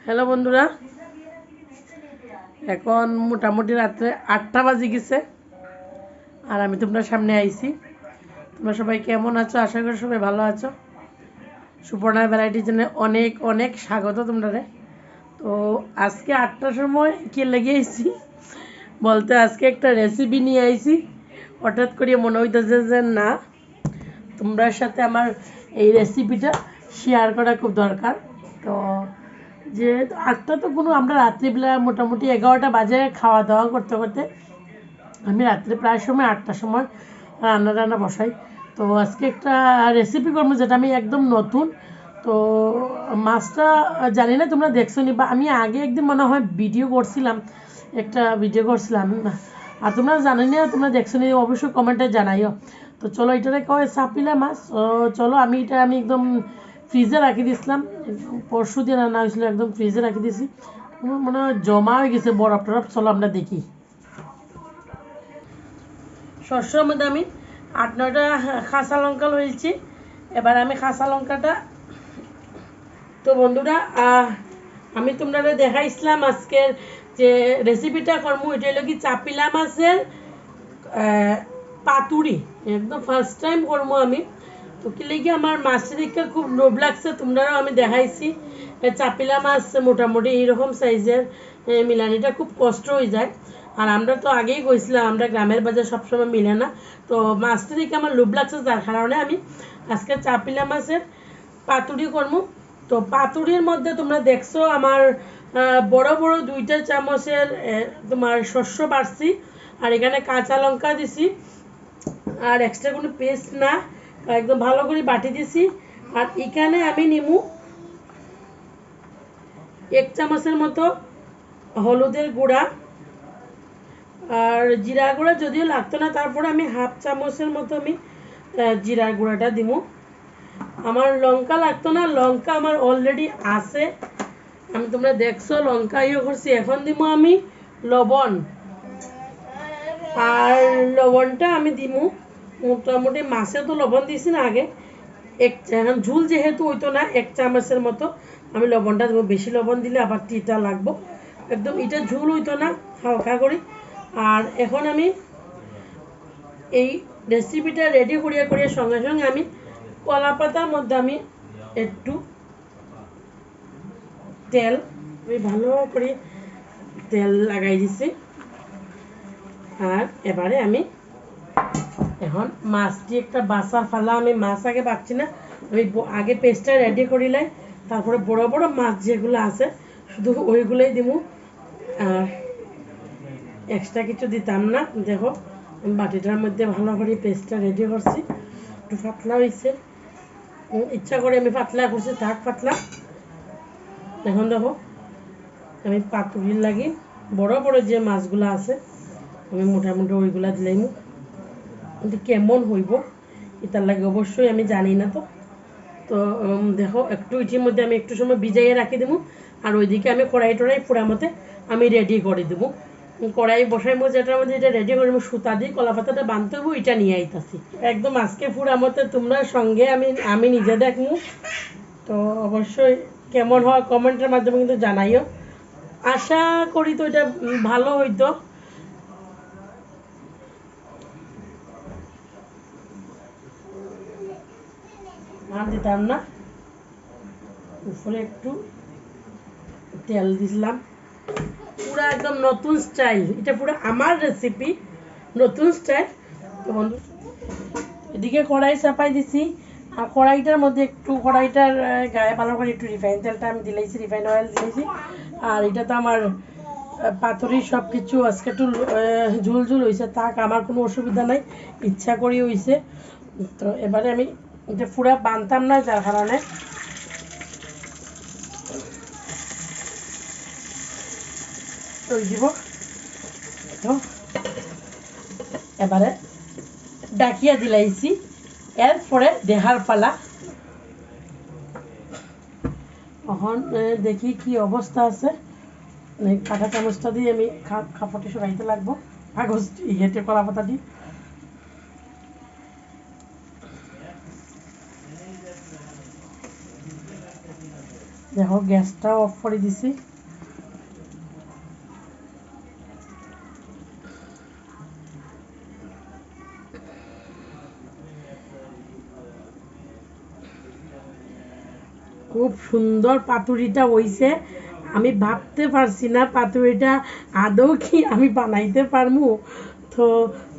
Hello বন্ধুরা, এখন মোটামুটি রাত্রে 8টা বাজে গেছে আর আমি তোমরা সামনে আইছি। তোমরা সবাই কেমন আছো? আশা করি সবাই ভালো আছো। সুপর্ণার ভ্যারাইটি চ্যানেলে অনেক অনেক স্বাগত তোমরা। তো আজকে 8টার সময় কে লেগে আইছি বলতে আজকে একটা রেসিপি নিয়ে আইছি। হঠাৎ করে মনে হইতেছে যে না, তোমরার সাথে আমার এই রেসিপিটা শেয়ার করা খুব দরকার। তো যে 8টা তো কোনো, আমরা রাত্রিবেলা মোটামুটি 11টা বাজে খাওয়া দাওয়া করতে করতে আমি রাত্রে প্রায় সময় 8টার সময় রান্না বসাই। তো আজকে একটা রেসিপি করবো যেটা আমি একদম নতুন। তো মাছটা জানি না তোমরা দেখছো নি, বা আমি আগে একদিন মনে হয় একটা ভিডিও করছিলাম আর তোমরা জানি না, তোমরা দেখছো নি অবশ্যই কমেন্টে জানাইও। তো চলো, এটারে কয় চাপিলা মাছ। চলো, আমি একদম ফ্রিজে রাখি দিয়েছিলাম, পরশু দিন রান্না হয়েছিল, একদম ফ্রিজে রাখি দিয়েছি, মনে হয় জমা হয়ে গেছে বরফ টরফ। চলো আমরা দেখি। শস্যর মধ্যে আমি 8-9টা কাঁচা লঙ্কা লইছি। এবার আমি কাঁচা লঙ্কাটা, তো বন্ধুরা আমি তোমরা দেখাইছিলাম আজকের যে রেসিপিটা করবো, এটা হলো কি চাপিলা মাছের পাতুরি। একদম ফার্স্ট টাইম করবো আমি। তো কি লেগে আমার মাছের দিকে খুব লোভ লাগছে, তোমরাও আমি দেখাইছি। চাপিলা মাছ মোটামুটি এইরকম সাইজের মিলানিটা খুব কষ্ট হয়ে যায়। আর আমরা তো আগেই কইছিলাম আমরা গ্রামের বাজার সবসময় মিলে না। তো মাছটা দিকে আমার লোভ লাগছে, যার কারণে আমি আজকে চাপিলা মাছের পাতুরি করবো। তো পাতুরির মধ্যে তোমরা দেখছো আমার বড় বড় 2টা চামচের তোমার শস্য বাড়ছি, আর এখানে কাঁচা লঙ্কা দিছি, আর এক্সট্রা কোনো পেস্ট না, একদম ভালো করে বাটি দিছি। আর এখানে আমি নিমু 1 চামচের মতো হলুদের গুঁড়া, আর জিরা গুঁড়া যদিও লাগতো না, তারপরে আমি 1/2 চামচের মতো আমি জিরার গুঁড়াটা দিব। আমার লঙ্কা লাগতো না, লঙ্কা আমার অলরেডি আছে, আমি তোমরা দেখছো লঙ্কা ইয়ে করছি। এখন দিব আমি লবণ, আর লবণটা আমি দিব মোটামুটি, মাছে তো লবণ দিছি না আগে। এখন ঝুল যেহেতু হইতো না, 1 চামচের মতো আমি লবণটা দেবো। বেশি লবণ দিলে আবার টিটা লাগবো, একদম এটা ঝুল হইতো না, হালকা করি। আর এখন আমি এই রেসিপিটা রেডি করিয়া করিয়া সঙ্গে সঙ্গে আমি কলা পাতার মধ্যে আমি একটু তেল, আমি ভালো করে তেল লাগাই দিছি। আর এবারে আমি এখন মাছ দিয়ে একটা বাসা ফালা, আমি মাছ আগে বাচ্ছি না, আমি আগে পেস্টটা রেডি করিলাই, তারপরে বড় বড় মাছ যেগুলো আছে শুধু ওইগুলোই দিব, আর এক্সট্রা কিছু দিতাম না। দেখো বাটিটার মধ্যে ভালো করে পেস্টটা রেডি করছি, একটু পাতলা হয়েছে, ইচ্ছা করে আমি পাতলা করছি, থাক পাতলা। এখন দেখো আমি পাতুরির লাগি বড় বড় যে মাছগুলো আছে আমি মোটামুটি ওইগুলা দিলাম, কিন্তু কেমন হইব এটার লাগে অবশ্যই আমি জানি না। তো তো দেখো একটু ইটির মধ্যে আমি একটু সময় ভিজাইয়ে রাখি দেবো, আর ওইদিকে আমি কড়াই টড়াই পুরা মতে আমি রেডি করে দেবো। কড়াই বসাইবো, যেটার মধ্যে এটা রেডি করবো, সুতা দিয়ে কলা পাতাটা বাঁধতে হবো, এটা নিয়ে আইতাছি একদম আজকে পুরা মতে। তোমরা সঙ্গে আমি নিজে দেখবো। তো অবশ্যই কেমন হয় কমেন্টের মাধ্যমে কিন্তু জানাইও। আশা করি তো এটা ভালো হইতো। আর দিতাম না, উপরে একটু তেল দিলাম, পুরো একদম নতুন স্টাইল, এটা পুরো আমার রেসিপি, নতুন স্টাইল। তো বন্ধু এদিকে কড়াই চাপাই দিছি, আর কড়াইটার মধ্যে একটু কড়াইটার গায়ে ভালো করে একটু রিফাইন তেলটা আমি দিলাইছি, রিফাইন অয়েল দিয়েছি। আর এটা তো আমার পাতুরি সব কিছু আজকে একটু ঝুল ঝুল হয়েছে, থাক, আমার কোনো অসুবিধা নাই, ইচ্ছা করি হয়েছে। তো এবারে আমি এটা পুরা বানতাম না, যার কারণে ওই দিব। তো এবারে ডাকিয়া দিলাইছি, এরপরে দেহার পালা। এখন দেখি কি অবস্থা আছে। কাঁটা চামচটা দিয়ে আমি খাপটি সরাইতে লাগবো, কাগজ হেঁটে কলা পাতা দিয়ে। দেখো গ্যাসটা অফ করে দিছি। খুব সুন্দর পাতুরিটা হইছে। আমি ভাবতে পারছি না পাতুরিটা আদৌ কি আমি বানাইতে পারবো। তো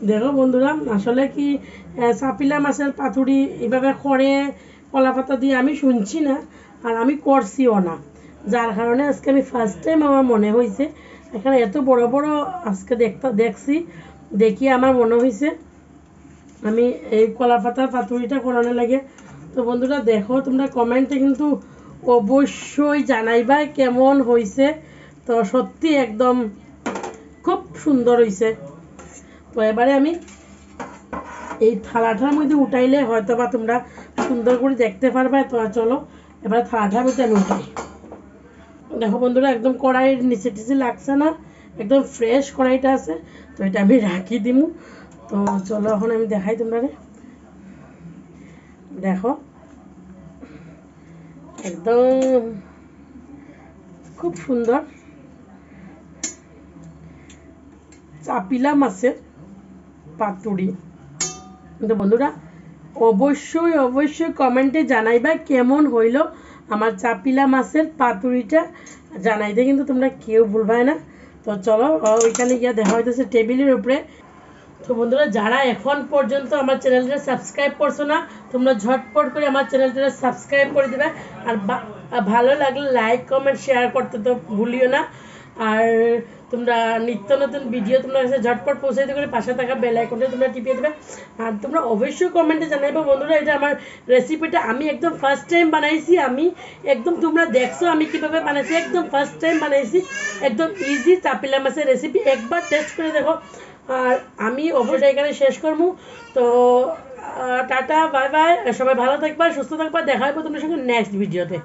দেখো বন্ধুরা, আসলে কি চাপিলা মাছের পাতুরি এভাবে করে কলা পাতা দিয়ে আমি শুনছি না, আর আমি করছিও না, যার কারণে আজকে আমি ফার্স্ট টাইম আমার মনে হয়েছে এখানে এত বড় বড় আজকে দেখছি, দেখি আমার মনে হয়েছে আমি এই কলা পাতার পাতুরিটা করানো লাগে। তো বন্ধুরা দেখো, তোমরা কমেন্টে কিন্তু অবশ্যই জানাইবা কেমন হয়েছে। তো সত্যি একদম খুব সুন্দর হয়েছে। তো এবারে আমি এই থালাটার মধ্যে উঠাইলে হয়তো বা তোমরা সুন্দর করে দেখতে পারবে। তো চলো এবার থালাটার মধ্যে আমি উঠাই। দেখো বন্ধুরা, একদম কড়াইয়ের নিচে টিচে লাগছে না, একদম ফ্রেশ কড়াইটা আছে। তো এটা আমি রাখি দিমু। তো চলো এখন আমি দেখাই তোমরা। দেখো একদম খুব সুন্দর চাপিলা মাছের পাতুরি। তো বন্ধুরা অবশ্যই অবশ্যই কমেন্টে জানাইবা কেমন হইলো আমার চাপিলা মাছের পাতুরিটা, জানাইতে কিন্তু তোমরা কেউ ভুলবাই না। তো চলো ওইখানে গিয়ে দেখা হইতেছে টেবিলের উপরে। তো বন্ধুরা, যারা এখন পর্যন্ত আমার চ্যানেলটা সাবস্ক্রাইব করছো না, তোমরা ঝটপট করে আমার চ্যানেলটা সাবস্ক্রাইব করে দেবে। আর ভালো লাগলে লাইক কমেন্ট শেয়ার করতে তো ভুলিও না। আর তোমরা নিত্য নতুন ভিডিও তোমরা কাছে ঝটপট পৌঁছাইতে করে পাশে থাকা বেল আইকনটা তোমরা টিপিয়ে দেবে। আর তোমরা অবশ্যই কমেন্টে জানাইবে বন্ধুরা, এটা আমার রেসিপিটা আমি একদম ফার্স্ট টাইম বানাইছি। আমি একদম তোমরা দেখছো আমি কিভাবে বানাইছি, একদম ফার্স্ট টাইম বানাইছি। একদম ইজি চাপিলা মাছের রেসিপি, একবার টেস্ট করে দেখো। আর আমি অবশ্যই এখানে শেষ করবো। তো টাটা, বাই বাই, সবাই ভালো থাকবা, সুস্থ থাকবা, দেখা হবে তোমাদের সঙ্গে নেক্সট ভিডিওতে।